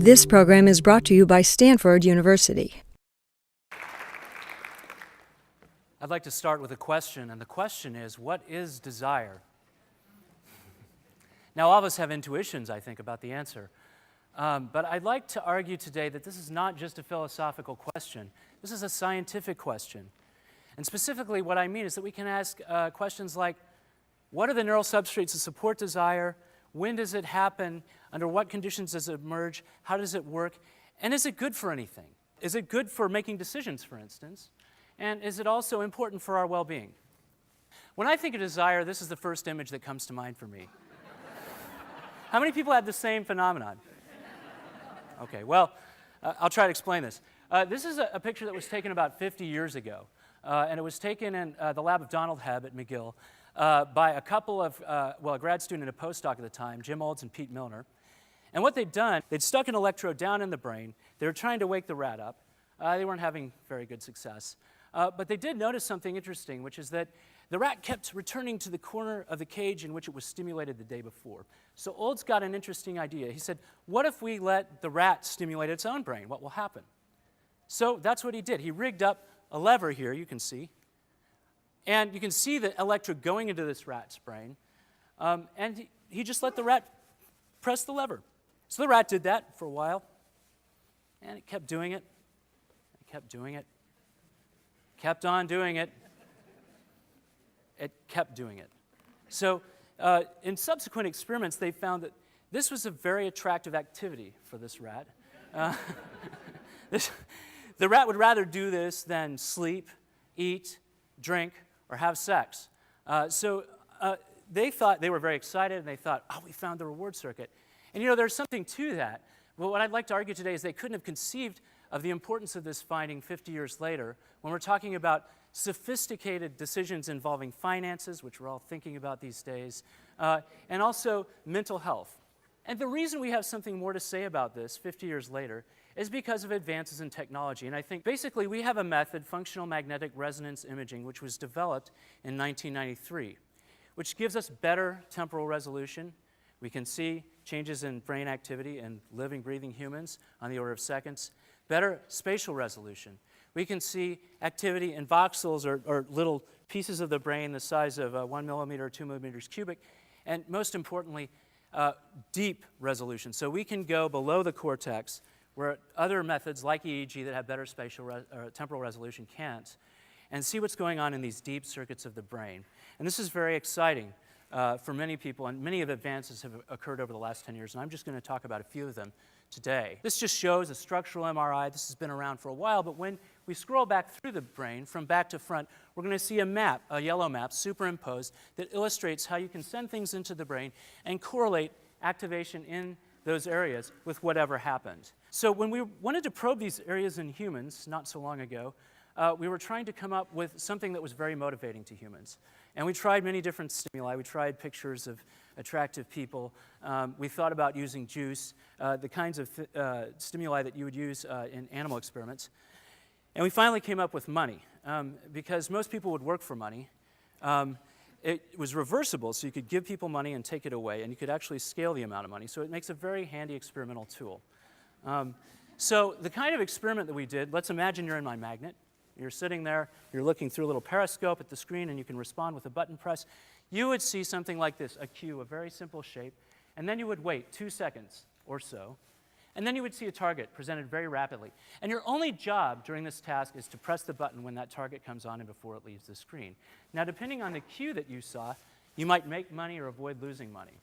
This program is brought to you by Stanford University. I'd like to start with a question, and the question is, what is desire? Now, all of us have intuitions, I think, about the answer. But I'd like to argue today that this is not just a philosophical question. This is a scientific question. And specifically, what I mean is that we can ask questions like, what are the neural substrates that support desire? When does it happen? Under what conditions does it emerge? How does it work? And is it good for anything? Is it good for making decisions, for instance? And is it also important for our well-being? When I think of desire, this is the first image that comes to mind for me. How many people have the same phenomenon? Okay, well, I'll try to explain this. This is a picture that was taken about 50 years ago, and it was taken in the lab of Donald Hebb at McGill by a couple of, a grad student and a postdoc at the time, Jim Olds and Pete Milner. And what they'd done, they'd stuck an electrode down in the brain. They were trying to wake the rat up. They weren't having very good success. But they did notice something interesting, which is that the rat kept returning to the corner of the cage in which it was stimulated the day before. So Olds got an interesting idea. He said, what if we let the rat stimulate its own brain? What will happen? So that's what he did. He rigged up a lever here, you can see. And you can see the electrode going into this rat's brain. And he just let the rat press the lever. So the rat did that for a while. And it kept doing it. It kept doing it. Kept on doing it. It kept doing it. So in subsequent experiments, they found that this was a very attractive activity for this rat. The rat would rather do this than sleep, eat, drink, or have sex. So they thought, they were very excited, and they thought, oh, we found the reward circuit. And you know, there's something to that. But what I'd like to argue today is they couldn't have conceived of the importance of this finding 50 years later when we're talking about sophisticated decisions involving finances, which we're all thinking about these days, and also mental health. And the reason we have something more to say about this 50 years later is because of advances in technology. And I think basically we have a method, functional magnetic resonance imaging, which was developed in 1993, which gives us better temporal resolution. We can see changes in brain activity in living, breathing humans on the order of seconds. Better spatial resolution. We can see activity in voxels or little pieces of the brain the size of 1 millimeter or 2 millimeters cubic. And most importantly, deep resolution. So we can go below the cortex where other methods like EEG that have better spatial or temporal resolution can't, and see what's going on in these deep circuits of the brain. And this is very exciting for many people, and many of the advances have occurred over the last 10 years, and I'm just going to talk about a few of them today. This just shows a structural MRI. This has been around for a while, but when we scroll back through the brain from back to front, we're going to see a map, a yellow map, superimposed, that illustrates how you can send things into the brain and correlate activation in those areas with whatever happened. So when we wanted to probe these areas in humans not so long ago, we were trying to come up with something that was very motivating to humans. And we tried many different stimuli. We tried pictures of attractive people. We thought about using juice, the kinds of stimuli that you would use in animal experiments. And we finally came up with money, because most people would work for money. It was reversible, so you could give people money and take it away, and you could actually scale the amount of money. So it makes a very handy experimental tool. So the kind of experiment that we did, let's imagine you're in my magnet. You're sitting there, you're looking through a little periscope at the screen, and you can respond with a button press. You would see something like this, a cue, a very simple shape, and then you would wait 2 seconds or so, and then you would see a target presented very rapidly. And your only job during this task is to press the button when that target comes on and before it leaves the screen. Now, depending on the cue that you saw, you might make money or avoid losing money.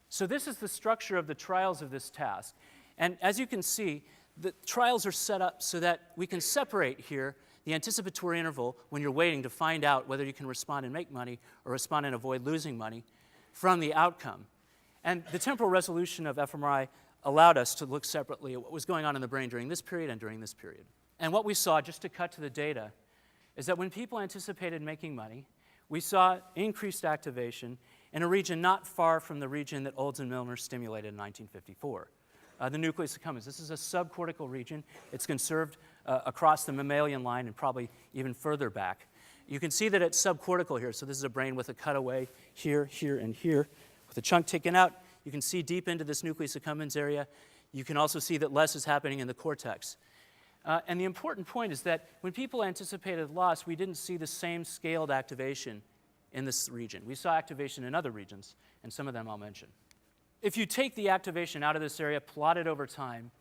So this is the structure of the trials of this task. And as you can see, the trials are set up so that we can separate here the anticipatory interval when you're waiting to find out whether you can respond and make money or respond and avoid losing money from the outcome. And the temporal resolution of fMRI allowed us to look separately at what was going on in the brain during this period and during this period. And what we saw, just to cut to the data, is that when people anticipated making money, we saw increased activation in a region not far from the region that Olds and Milner stimulated in 1954. The nucleus accumbens. This is a subcortical region. It's conserved across the mammalian line and probably even further back. You can see that it's subcortical here. So this is a brain with a cutaway here, here, and here, with a chunk taken out. You can see deep into this nucleus accumbens area. You can also see that less is happening in the cortex. And the important point is that when people anticipated loss, we didn't see the same scaled activation in this region. We saw activation in other regions, and some of them I'll mention. If you take the activation out of this area, plot it over time,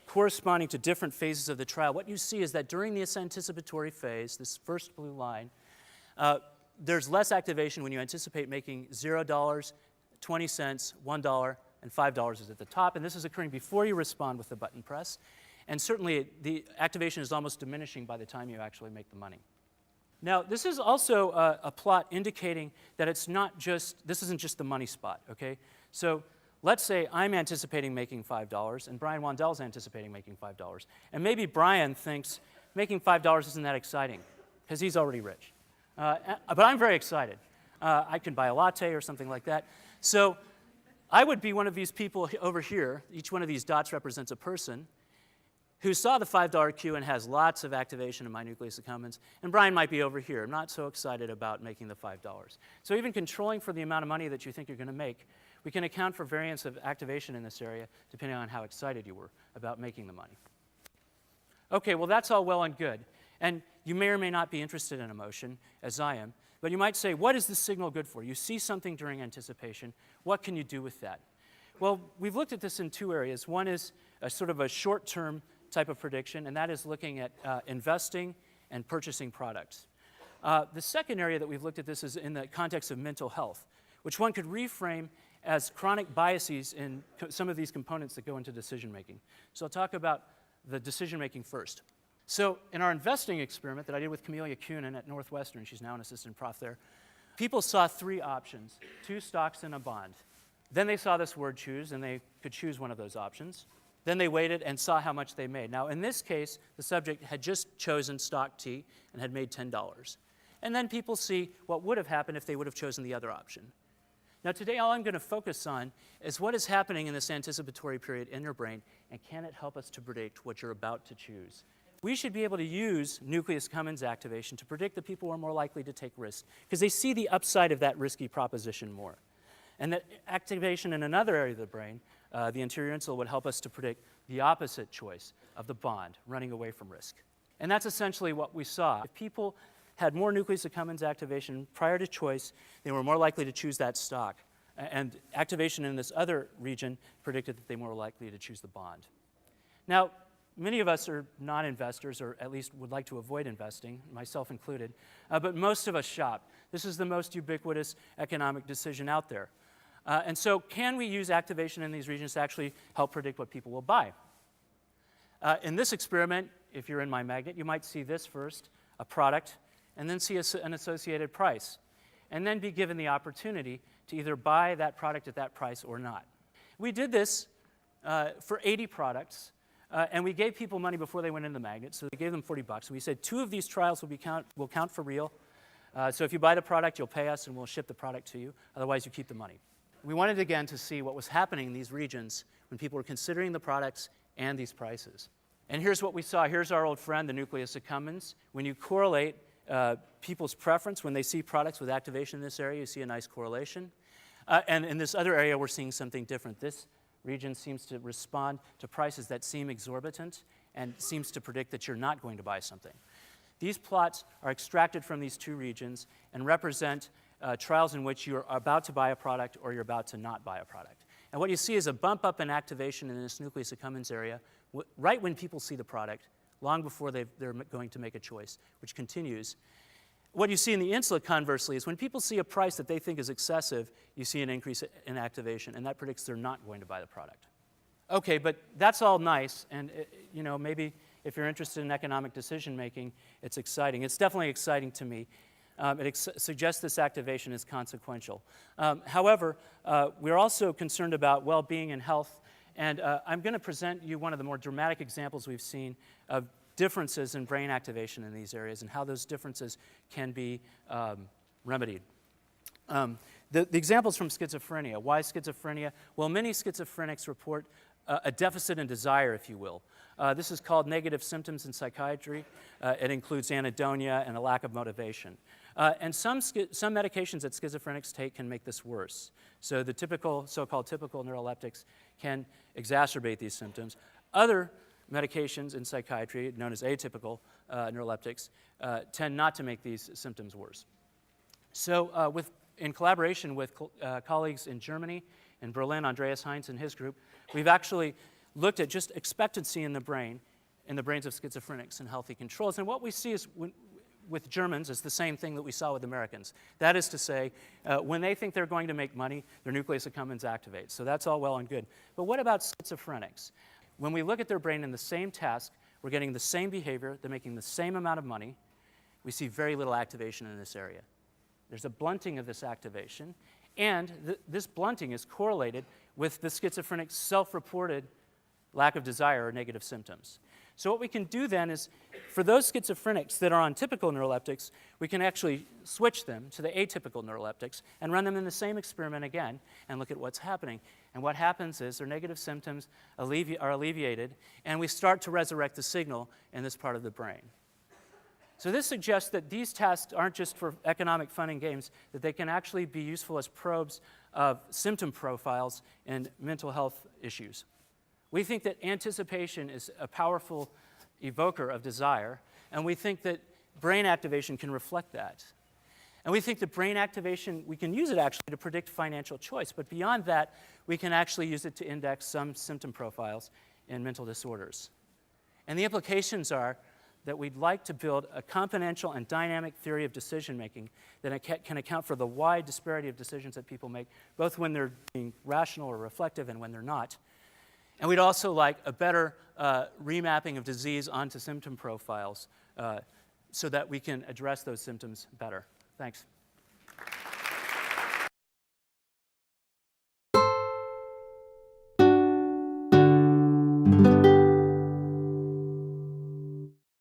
corresponding to different phases of the trial, what you see is that during this anticipatory phase, this first blue line, there's less activation when you anticipate making $0, 20 cents, $1, and $5 is at the top, and this is occurring before you respond with the button press. And certainly, the activation is almost diminishing by the time you actually make the money. Now, this is also a plot indicating that this isn't just the money spot, okay? So let's say I'm anticipating making $5, and Brian Wandell's anticipating making $5. And maybe Brian thinks making $5 isn't that exciting, because he's already rich. But I'm very excited. I can buy a latte or something like that. So I would be one of these people over here. Each one of these dots represents a person who saw the $5 cue and has lots of activation in my nucleus accumbens, and Brian might be over here. I'm not so excited about making the $5. So even controlling for the amount of money that you think you're going to make, we can account for variance of activation in this area depending on how excited you were about making the money. Okay, well that's all well and good, and you may or may not be interested in emotion, as I am, but you might say, what is this signal good for? You see something during anticipation, what can you do with that? Well, we've looked at this in two areas. One is a sort of a short-term type of prediction, and that is looking at investing and purchasing products. The second area that we've looked at this is in the context of mental health, which one could reframe as chronic biases in some of these components that go into decision-making. So I'll talk about the decision-making first. So in our investing experiment that I did with Camelia Kunin at Northwestern, she's now an assistant prof there, people saw three options, 2 stocks and a bond. Then they saw this word choose, and they could choose one of those options. Then they waited and saw how much they made. Now, in this case, the subject had just chosen stock T and had made $10. And then people see what would have happened if they would have chosen the other option. Now, today, all I'm going to focus on is what is happening in this anticipatory period in your brain, and can it help us to predict what you're about to choose? We should be able to use nucleus accumbens activation to predict that people are more likely to take risks, because they see the upside of that risky proposition more. And that activation in another area of the brain, the anterior insula, would help us to predict the opposite choice of the bond, running away from risk. And that's essentially what we saw. If people had more nucleus accumbens activation prior to choice, they were more likely to choose that stock. And activation in this other region predicted that they were more likely to choose the bond. Now, many of us are non-investors, or at least would like to avoid investing, myself included, but most of us shop. This is the most ubiquitous economic decision out there. And so can we use activation in these regions to actually help predict what people will buy? In this experiment, if you're in my magnet, you might see this first, a product, and then see an associated price, and then be given the opportunity to either buy that product at that price or not. We did this for 80 products, and we gave people money before they went in the magnet, so we gave them $40, and we said 2 of these trials will count for real. So if you buy the product, you'll pay us, and we'll ship the product to you. Otherwise, you keep the money. We wanted, again, to see what was happening in these regions when people were considering the products and these prices. And here's what we saw. Here's our old friend, the nucleus accumbens. When you correlate people's preference, when they see products with activation in this area, you see a nice correlation. And in this other area, we're seeing something different. This region seems to respond to prices that seem exorbitant and seems to predict that you're not going to buy something. These plots are extracted from these 2 regions and represent trials in which you're about to buy a product or you're about to not buy a product. And what you see is a bump up in activation in this nucleus accumbens area right when people see the product, long before they're going to make a choice, which continues. What you see in the insula, conversely, is when people see a price that they think is excessive, you see an increase in activation, and that predicts they're not going to buy the product. Okay, but that's all nice, and maybe if you're interested in economic decision-making, it's exciting. It's definitely exciting to me. It suggests this activation is consequential. However, we're also concerned about well-being and health, and I'm going to present you one of the more dramatic examples we've seen of differences in brain activation in these areas and how those differences can be remedied. The examples from schizophrenia. Why schizophrenia? Well, many schizophrenics report a deficit in desire, if you will. This is called negative symptoms in psychiatry. It includes anhedonia and a lack of motivation. And some medications that schizophrenics take can make this worse. So the so-called typical neuroleptics can exacerbate these symptoms. Other medications in psychiatry, known as atypical neuroleptics, tend not to make these symptoms worse. So in collaboration with colleagues in Germany, in Berlin, Andreas Heinz and his group, we've actually looked at just expectancy in the brains of schizophrenics and healthy controls. And what we see is with Germans is the same thing that we saw with Americans. That is to say, when they think they're going to make money, their nucleus accumbens activates. So that's all well and good. But what about schizophrenics? When we look at their brain in the same task, we're getting the same behavior, they're making the same amount of money, we see very little activation in this area. There's a blunting of this activation, and this blunting is correlated with the schizophrenic self-reported lack of desire or negative symptoms. So what we can do then is, for those schizophrenics that are on typical neuroleptics, we can actually switch them to the atypical neuroleptics and run them in the same experiment again and look at what's happening. And what happens is their negative symptoms are alleviated, and we start to resurrect the signal in this part of the brain. So this suggests that these tasks aren't just for economic fun and games, that they can actually be useful as probes of symptom profiles in mental health issues. We think that anticipation is a powerful evoker of desire, and we think that brain activation can reflect that. And we think that brain activation, we can use it actually to predict financial choice, but beyond that, we can actually use it to index some symptom profiles in mental disorders. And the implications are that we'd like to build a componential and dynamic theory of decision-making that can account for the wide disparity of decisions that people make, both when they're being rational or reflective and when they're not. And we'd also like a better remapping of disease onto symptom profiles so that we can address those symptoms better. Thanks.